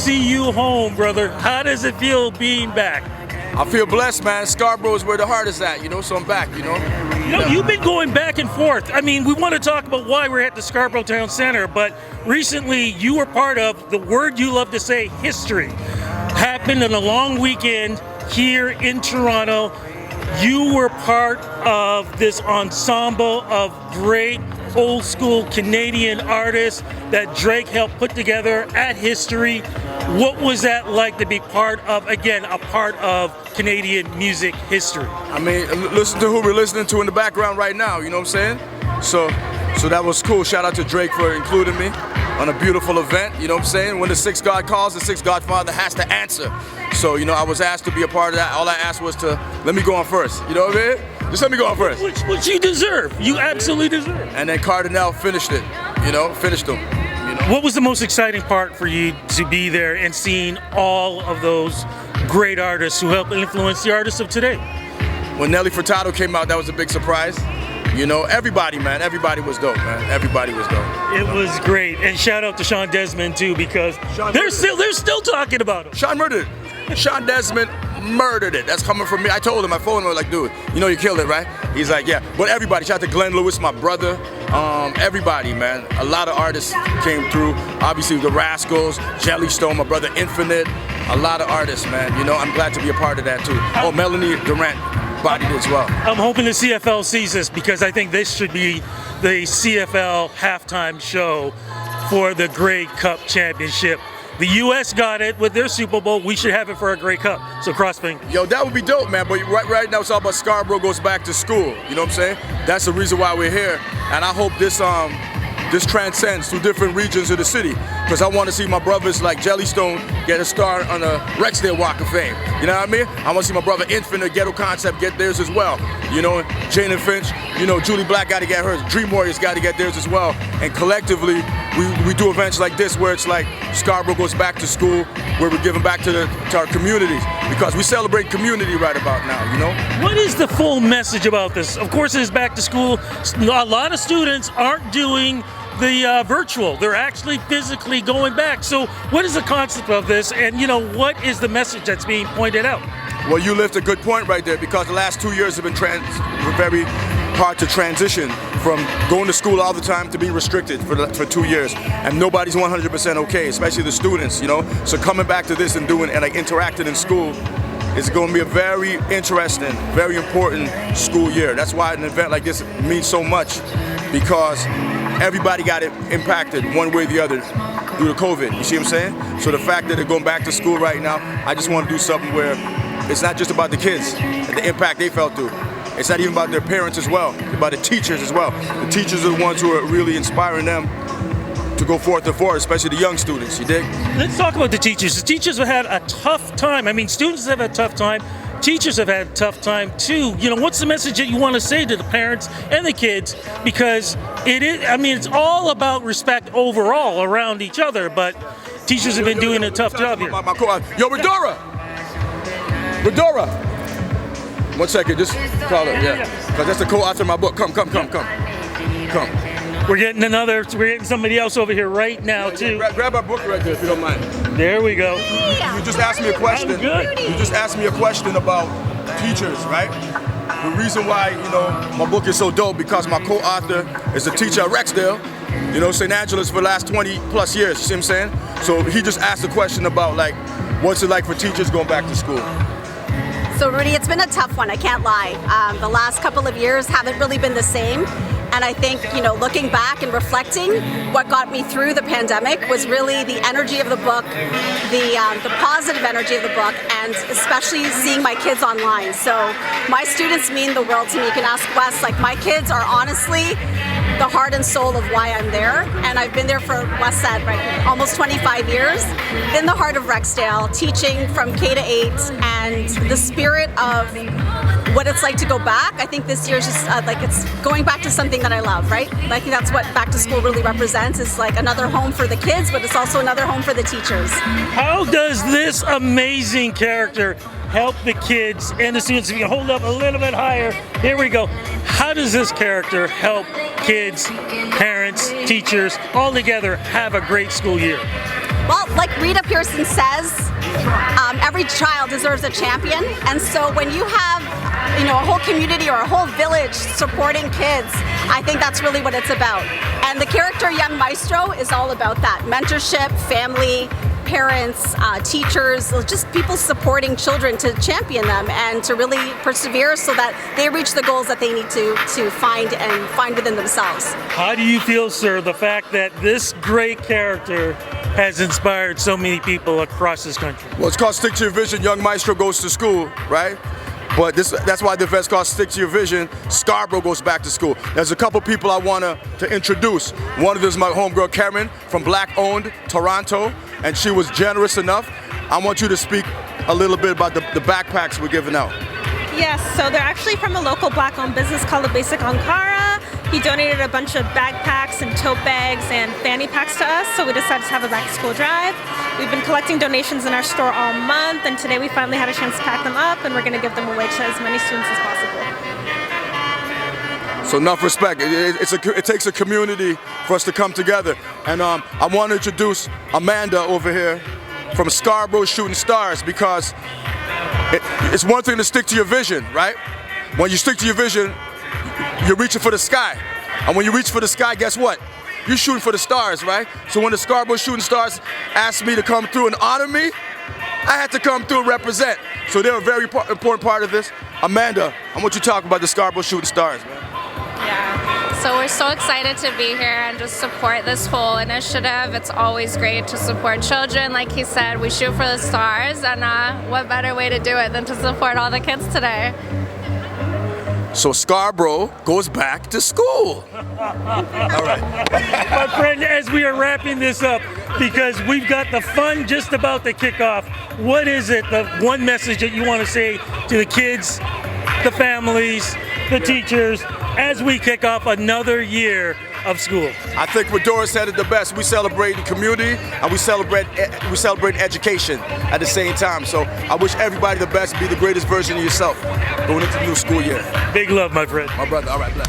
see you home, brother. How does it feel being back? I feel blessed, man. Scarborough is where the heart is at, so I'm back, You've been going back and forth. I mean, we want to talk about why we're at the Scarborough Town Center, but recently you were part of the word you love to say, history. Happened in a long weekend here in Toronto. You were part of this ensemble of great old school Canadian artists that Drake helped put together at History. What was that like to be part of, again, a part of Canadian music history? I mean, listen to who we're listening to in the background right now, you know what I'm saying? So that was cool. Shout out to Drake for including me on a beautiful event, you know what I'm saying? When the sixth God calls, the sixth Godfather has to answer. So, I was asked to be a part of that. All I asked was to let me go on first, you know what I mean? Just let me go on first. Which you deserve. You absolutely deserve. And then Cardinal finished it, finished them. What was the most exciting part for you to be there and seeing all of those great artists who helped influence the artists of today? When Nelly Furtado came out, that was a big surprise. Everybody, man, everybody was dope, man. Everybody was dope. It was great. And shout out to Sean Desmond too, because they're still talking about him. Sean murdered it. Sean Desmond murdered it. That's coming from me. I told him, I phoned him, I was like, dude, you killed it, right? He's like, yeah. But everybody, shout out to Glenn Lewis, my brother. Everybody, man. A lot of artists came through. Obviously, the Rascals, Jellystone, my brother Infinite. A lot of artists, man. I'm glad to be a part of that too. Oh, Melanie Durant bodied it as well. I'm hoping the CFL sees this because I think this should be the CFL halftime show for the Grey Cup Championship. The U.S. got it with their Super Bowl. We should have it for a Grey Cup. So crossfing. Yo, that would be dope, man. But right now it's all about Scarborough goes back to school. You know what I'm saying? That's the reason why we're here. And I hope this transcends to different regions of the city. Because I want to see my brothers like Jellystone get a star on the Rexdale Walk of Fame. You know what I mean? I want to see my brother Infinite, Ghetto Concept, get theirs as well. Jane and Finch, Julie Black got to get hers. Dream Warriors got to get theirs as well. And collectively, we do events like this where it's like Scarborough goes back to school, where we're giving back to our communities. Because we celebrate community right about now, What is the full message about this? Of course, it is back to school. A lot of students aren't doing the virtual. They're actually physically going back. So what is the concept of this? And what is the message that's being pointed out? Well, you lift a good point right there, because the last 2 years have been very hard to transition from going to school all the time to being restricted for 2 years. And nobody's 100% okay, especially the students, So coming back to this and doing and interacting in school is going to be a very interesting, very important school year. That's why an event like this means so much, because everybody got it impacted one way or the other due to COVID. You see what I'm saying? So the fact that they're going back to school right now, I just want to do something where it's not just about the kids and the impact they felt through. It's not even about their parents as well, it's about the teachers as well. The teachers are the ones who are really inspiring them to go forth and forth, especially the young students, you dig? Let's talk about the teachers. The teachers have had a tough time. I mean, students have had a tough time. Teachers have had a tough time too. What's the message that you want to say to the parents and the kids? Because it's all about respect overall around each other, but teachers have been doing a tough job here. Yo, Redora! 1 second, just call her, yeah. Because that's the co-author of my book. Come. We're getting somebody else over here right now too. Grab our book right there if you don't mind. There we go. You just asked me a question. I'm good. You just asked me a question about teachers, right? The reason why, my book is so dope, because my co-author is a teacher at Rexdale, St. Angela's for the last 20 plus years, you see what I'm saying? So he just asked a question about what's it like for teachers going back to school? So Rudy, it's been a tough one, I can't lie. The last couple of years haven't really been the same. And I think, looking back and reflecting, what got me through the pandemic was really the energy of the book, the positive energy of the book, and especially seeing my kids online. So my students mean the world to me. You can ask Wes, my kids are honestly the heart and soul of why I'm there. And I've been there for, Wes said, almost 25 years, in the heart of Rexdale, teaching from K to 8, and the spirit of what it's like to go back. I think this year is just it's going back to something that I love, right? I think that's what back to school really represents, is another home for the kids, but it's also another home for the teachers. How does this amazing character help the kids and the students? If you hold up a little bit higher, here we go. How does this character help kids, parents, teachers, all together have a great school year? Well, like Rita Pearson says, every child deserves a champion, and so when you have a whole community or a whole village supporting kids, I think that's really what it's about. And the character Young Maestro is all about that. Mentorship, family, parents, teachers, just people supporting children to champion them and to really persevere so that they reach the goals that they need to find within themselves. How do you feel, sir, the fact that this great character has inspired so many people across this country? Well, it's called Stick to Your Vision. Young Maestro goes to school, right? But that's why the event's called Stick to Your Vision. Scarborough goes back to school. There's a couple people I want to introduce. One of them is my homegirl Karen from Black-owned Toronto, and she was generous enough. I want you to speak a little bit about the backpacks we're giving out. Yes, so they're actually from a local Black-owned business called the Basic Ankara. He donated a bunch of backpacks and tote bags and fanny packs to us, so we decided to have a back-to-school drive. We've been collecting donations in our store all month, and today we finally had a chance to pack them up, and we're going to give them away to as many students as possible. So enough respect. It takes a community for us to come together. And I want to introduce Amanda over here from Scarborough Shooting Stars, because it's one thing to stick to your vision, right? When you stick to your vision, you're reaching for the sky. And when you reach for the sky, guess what? You're shooting for the stars, right? So when the Scarborough Shooting Stars asked me to come through and honor me, I had to come through and represent. So they're a very important part of this. Amanda, I want you to talk about the Scarborough Shooting Stars, man. Yeah, so we're so excited to be here and just support this whole initiative. It's always great to support children. Like he said, we shoot for the stars, and what better way to do it than to support all the kids today? So Scarborough goes back to school. All right. My friend, as we are wrapping this up, because we've got the fun just about to kick off, what is it, the one message that you want to say to the kids, the families, the teachers, as we kick off another year of school? I think what Doris said it the best. We celebrate the community and we celebrate education at the same time. So I wish everybody the best. Be the greatest version of yourself going into the new school year. Big love, my friend. My brother. All right, bless.